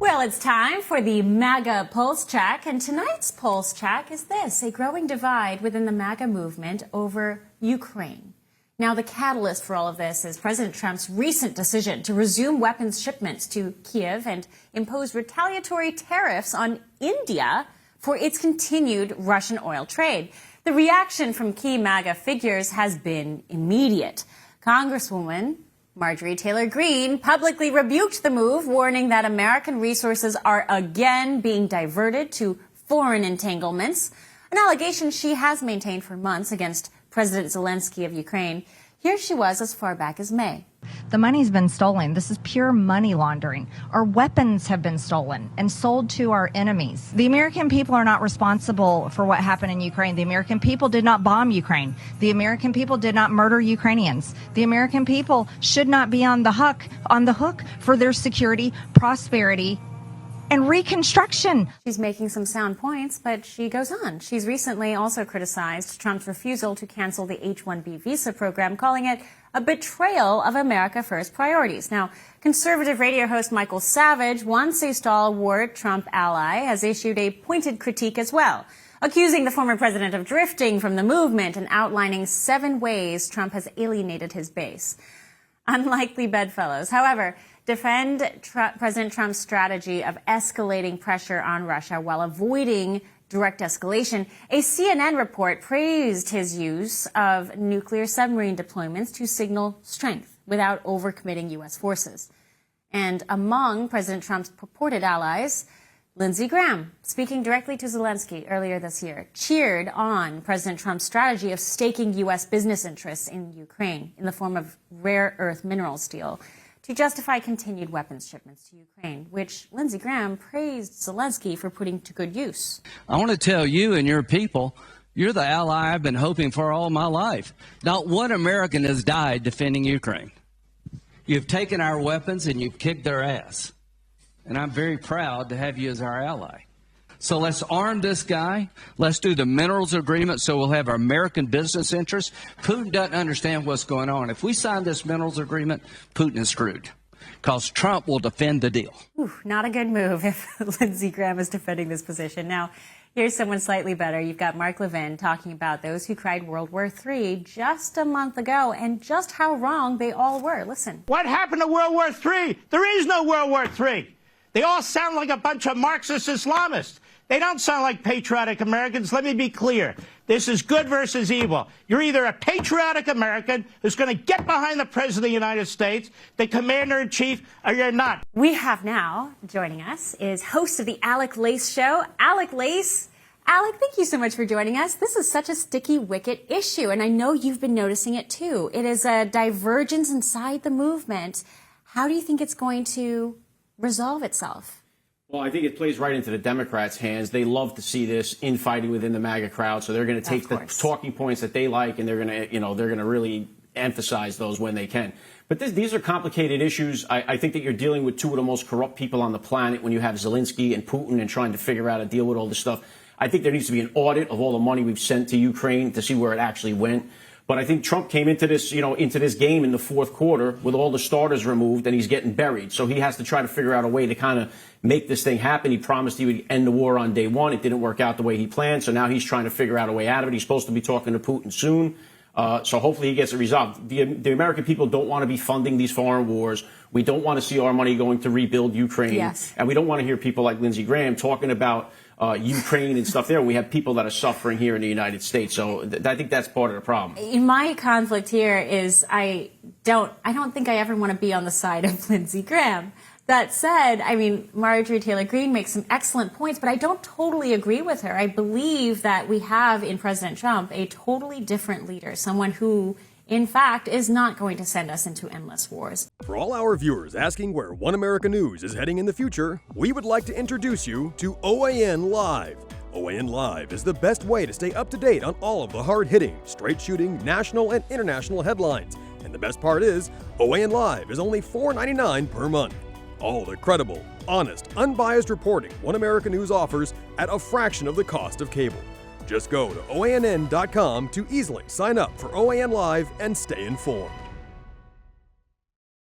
Well, it's time for the MAGA Pulse Check, and tonight's Pulse Check is this: a growing divide within the MAGA movement over Ukraine. Now, the catalyst for all of this is President Trump's recent decision to resume weapons shipments to Kiev and impose retaliatory tariffs on India for its continued Russian oil trade. The reaction from key MAGA figures has been immediate. Congresswoman Marjorie Taylor Greene publicly rebuked the move, warning that American resources are again being diverted to foreign entanglements, an allegation she has maintained for months against President Zelensky of Ukraine. Here she was as far back as May. The money's been stolen. This is pure money laundering. Our weapons have been stolen and sold to our enemies. The American people are not responsible for what happened in Ukraine. The American people did not bomb Ukraine. The American people did not murder Ukrainians. The American people should not be on the hook for their security, prosperity, and reconstruction. She's making some sound points, but she goes on. She's recently also criticized Trump's refusal to cancel the H-1B visa program, calling it a betrayal of America First priorities. Now, conservative radio host Michael Savage, once a stalwart Trump ally, has issued a pointed critique as well, accusing the former president of drifting from the movement and outlining 7 ways Trump has alienated his base. Unlikely bedfellows, however, defend President Trump's strategy of escalating pressure on Russia while avoiding direct escalation. A CNN report praised his use of nuclear submarine deployments to signal strength without overcommitting U.S. forces. And among President Trump's purported allies, Lindsey Graham, speaking directly to Zelensky earlier this year, cheered on President Trump's strategy of staking U.S. business interests in Ukraine in the form of rare earth minerals deal to justify continued weapons shipments to Ukraine, which Lindsey Graham praised Zelensky for putting to good use. I want to tell you and your people, you're the ally I've been hoping for all my life. Not one American has died defending Ukraine. You've taken our weapons and you've kicked their ass. And I'm very proud to have you as our ally. So let's arm this guy. Let's do the minerals agreement so we'll have our American business interests. Putin doesn't understand what's going on. If we sign this minerals agreement, Putin is screwed because Trump will defend the deal. Ooh, not a good move if Lindsey Graham is defending this position. Now, here's someone slightly better. You've got Mark Levin talking about those who cried World War III just a month ago and just how wrong they all were. Listen. What happened to World War III? There is no World War III. They all sound like a bunch of Marxist Islamists. They don't sound like patriotic Americans. Let me be clear. This is good versus evil. You're either a patriotic American who's going to get behind the President of the United States, the Commander-in-Chief, or you're not. We have now, joining us, is host of the Alec Lace Show, Alec Lace. Alec, thank you so much for joining us. This is such a sticky wicket issue, and I know you've been noticing it too. It is a divergence inside the movement. How do you think it's going to resolve itself? Well, I think it plays right into the Democrats' hands. They love to see this infighting within the MAGA crowd, so they're going to take the talking points that they like, and they're going to, they're going to really emphasize those when they can. But these are complicated issues. I think that you're dealing with 2 of the most corrupt people on the planet when you have Zelensky and Putin and trying to figure out how to deal with all this stuff. I think there needs to be an audit of all the money we've sent to Ukraine to see where it actually went. But I think Trump came into this, into this game in the 4th quarter with all the starters removed, and he's getting buried. So he has to try to figure out a way to kind of make this thing happen. He promised he would end the war on day 1. It didn't work out the way he planned. So now he's trying to figure out a way out of it. He's supposed to be talking to Putin soon. So hopefully he gets it resolved. The American people don't want to be funding these foreign wars. We don't want to see our money going to rebuild Ukraine. Yes. And we don't want to hear people like Lindsey Graham talking about Ukraine and stuff there. We have people that are suffering here in the United States. So I think that's part of the problem. In my conflict here is I don't think I ever want to be on the side of Lindsey Graham. That said, I mean, Marjorie Taylor Greene makes some excellent points, but I don't totally agree with her. I believe that we have in President Trump a totally different leader, someone who, in fact, is not going to send us into endless wars. For all our viewers asking where One America News is heading in the future, we would like to introduce you to OAN Live. OAN Live is the best way to stay up to date on all of the hard-hitting, straight-shooting, national and international headlines. And the best part is, OAN Live is only $4.99 per month. All the credible, honest, unbiased reporting One America News offers at a fraction of the cost of cable. Just go to OANN.com to easily sign up for OAN Live and stay informed.